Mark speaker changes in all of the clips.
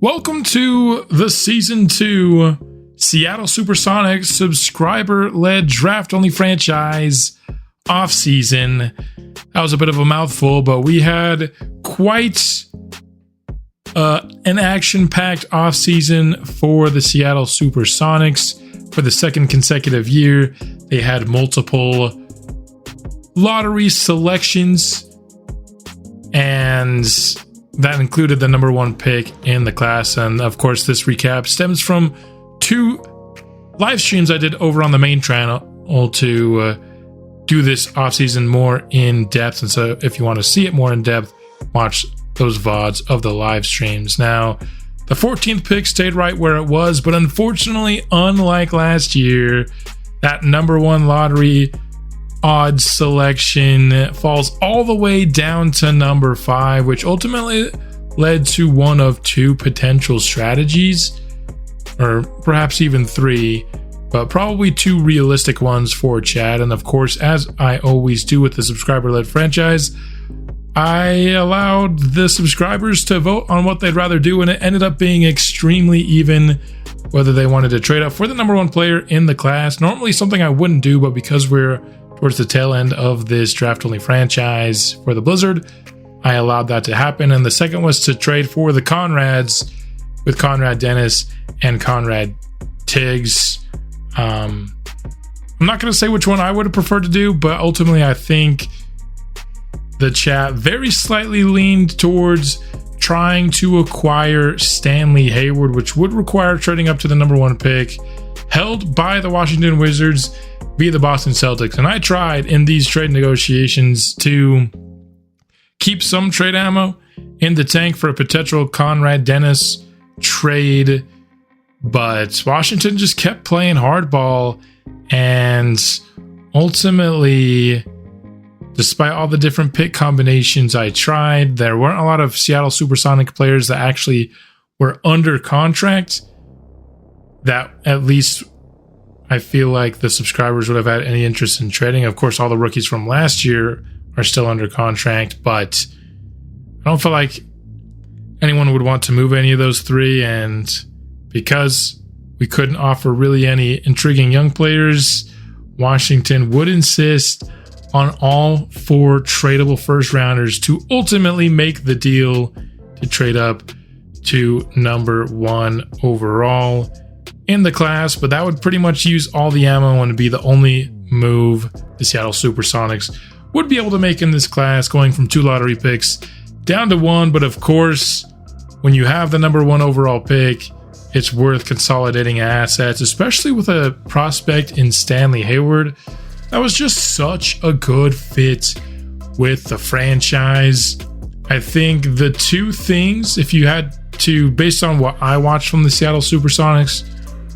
Speaker 1: Welcome to the Season 2 Seattle Supersonics subscriber-led draft-only franchise Offseason. That was a bit of a mouthful, but we had quite an action-packed offseason for the Seattle Supersonics. For the second consecutive year, they had multiple lottery selections, and that included the number one pick in the class. And of course, this recap stems from two live streams I did over on the main channel to do this offseason more in depth. And so if you want to see it more in depth, watch those VODs of the live streams. Now, the 14th pick stayed right where it was, but unfortunately, unlike last year, that number one lottery odds selection falls all the way down to number 5, which ultimately led to one of two potential strategies, or perhaps even 3, but probably 2 realistic ones for Chad. And of course, as I always do with the subscriber-led franchise, I allowed the subscribers to vote on what they'd rather do, and it ended up being extremely even whether they wanted to trade up for the number one player in the class. Normally something I wouldn't do, but because we're towards the tail end of this draft-only franchise for the Blizzard, I allowed that to happen. And the second was to trade for the Conrads with Conrad Dennis and Conrad Tiggs. I'm not going to say which one I would have preferred to do, but ultimately I think the chat very slightly leaned towards trying to acquire Stanley Hayward, which would require trading up to the number one pick, held by the Washington Wizards via the Boston Celtics. And I tried in these trade negotiations to keep some trade ammo in the tank for a potential Conrad Dennis trade, but Washington just kept playing hardball, and ultimately, despite all the different pick combinations I tried, there weren't a lot of Seattle Supersonic players that actually were under contract that at least I feel like the subscribers would have had any interest in trading. Of course, all the rookies from last year are still under contract, but I don't feel like anyone would want to move any of those 3. And because we couldn't offer really any intriguing young players, Washington would insist on all 4 tradable first rounders to ultimately make the deal to trade up to number 1 overall in the class. But that would pretty much use all the ammo and be the only move the Seattle Supersonics would be able to make in this class, going from 2 lottery picks down to 1. But of course, when you have the number 1 overall pick, it's worth consolidating assets, especially with a prospect in Stanley Hayward. That was just such a good fit with the franchise. I think the 2 things, if you had to, based on what I watched from the Seattle Supersonics,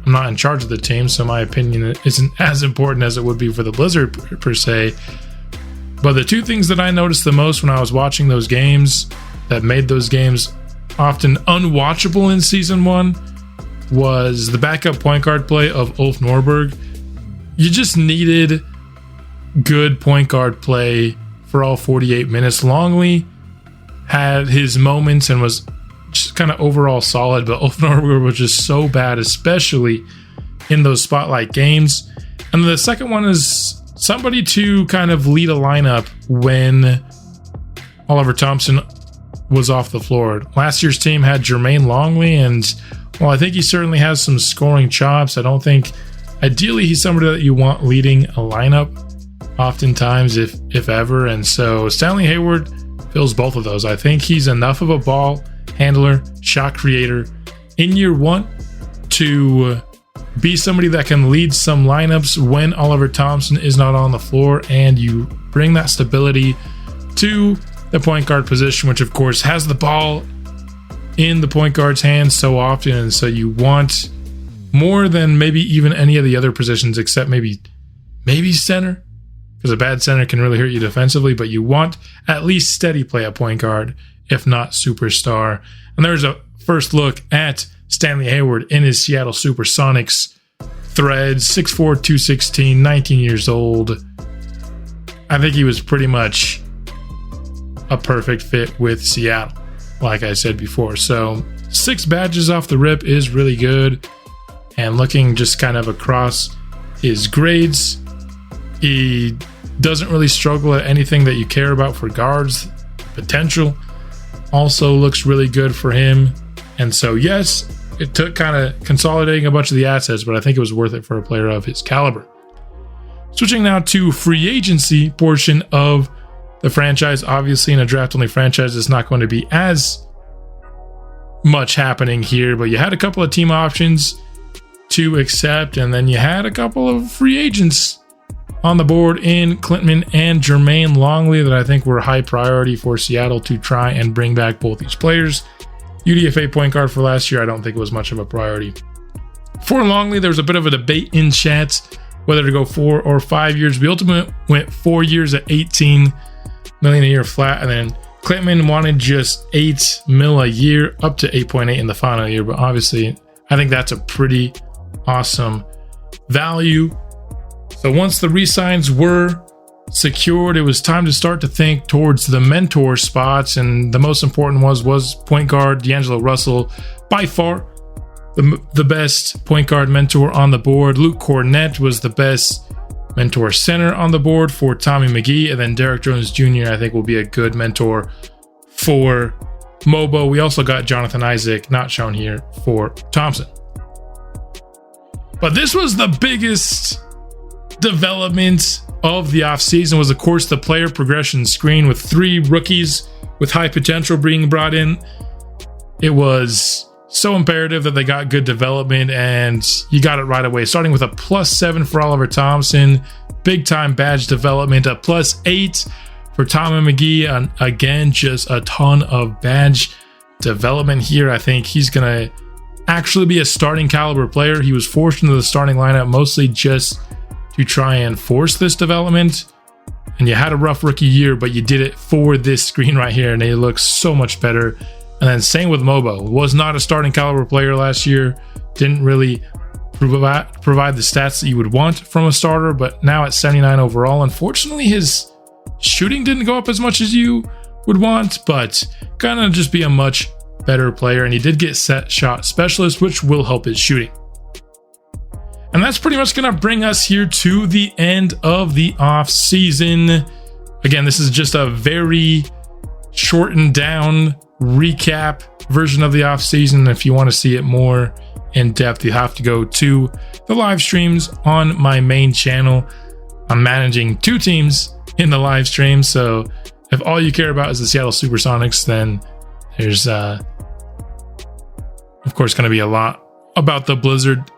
Speaker 1: I'm not in charge of the team, so my opinion isn't as important as it would be for the Blizzard per se. But the 2 things that I noticed the most when I was watching those games that made those games often unwatchable in Season 1 was the backup point guard play of Ulf Norberg. You just needed good point guard play for all 48 minutes. Longley had his moments and was just kind of overall solid, but Ulf Norberg was just so bad, especially in those spotlight games. And the second one is somebody to kind of lead a lineup when Oliver Thompson was off the floor. Last year's team had Jermaine Longley, and while I think he certainly has some scoring chops, I don't think ideally he's somebody that you want leading a lineup oftentimes, if ever. And so Stanley Hayward fills both of those. I think he's enough of a ball handler, shot creator in year 1 to be somebody that can lead some lineups when Oliver Thompson is not on the floor, and you bring that stability to the point guard position, which of course has the ball in the point guard's hands so often. And so you want more than maybe even any of the other positions, except maybe center, because a bad center can really hurt you defensively, but you want at least steady play at point guard, if not superstar. And there's a first look at Stanley Hayward in his Seattle Supersonics threads. 6'4", 216, 19 years old. I think he was pretty much a perfect fit with Seattle, like I said before. So 6 badges off the rip is really good. And looking just kind of across his grades, he doesn't really struggle at anything that you care about for guards. Potential also looks really good for him. And so, yes, it took kind of consolidating a bunch of the assets, but I think it was worth it for a player of his caliber. Switching now to free agency portion of the franchise. Obviously, in a draft-only franchise, it's not going to be as much happening here, but you had a couple of team options to accept, and then you had a couple of free agents on the board in Clintman and Jermaine Longley that I think were high priority for Seattle to try and bring back both these players. UDFA point guard for last year, I don't think it was much of a priority. For Longley, there was a bit of a debate in chat whether to go 4 or 5 years. We ultimately went 4 years at $18 million a year flat, and then Clintman wanted just $8 million a year, up to 8.8 in the final year. But obviously, I think that's a pretty awesome value. So once the re-signs were secured, it was time to start to think towards the mentor spots, and the most important was point guard D'Angelo Russell, by far the best point guard mentor on the board. Luke Cornett was the best mentor center on the board for Tommy McGee, and then Derrick Jones Jr. I think will be a good mentor for Mobo. We also got Jonathan Isaac, not shown here, for Thompson. But this was the biggest development of the offseason, was of course the player progression screen with 3 rookies with high potential being brought in. It was so imperative that they got good development, and you got it right away, starting with a +7 for Oliver Thompson, big time badge development, a +8 for Tommy McGee, and again just a ton of badge development here. I think he's gonna actually be a starting caliber player. He was forced into the starting lineup mostly just to try and force this development, and you had a rough rookie year, but you did it for this screen right here, and it looks so much better. And then same with Mobo, was not a starting caliber player last year, didn't really provide the stats that you would want from a starter, but now at 79 overall, unfortunately his shooting didn't go up as much as you would want, but gonna just be a much better player. And he did get set shot specialist, which will help his shooting. And that's pretty much going to bring us here to the end of the off season. Again, this is just a very shortened down recap version of the off season. If you want to see it more in depth, you have to go to the live streams on my main channel. I'm managing 2 teams in the live stream, so if all you care about is the Seattle Supersonics, then there's of course going to be a lot about the Blizzard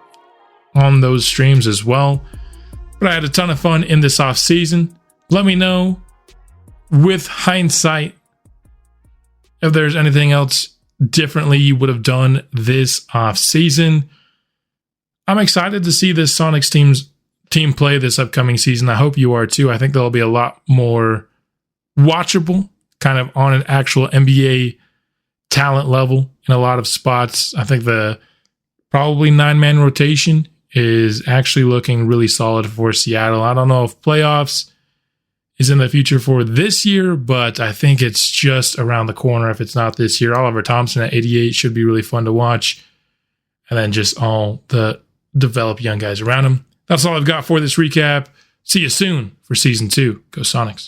Speaker 1: on those streams as well. But I had a ton of fun in this off season. Let me know with hindsight if there's anything else differently you would have done this off season. I'm excited to see this Sonics team play this upcoming season. I hope you are too. I think they'll be a lot more watchable, kind of on an actual NBA talent level in a lot of spots. I think the probably 9-man rotation is actually looking really solid for Seattle. I don't know if playoffs is in the future for this year, but I think it's just around the corner if it's not this year. Oliver Thompson at 88 should be really fun to watch. And then just all the develop young guys around him. That's all I've got for this recap. See you soon for Season 2. Go Sonics.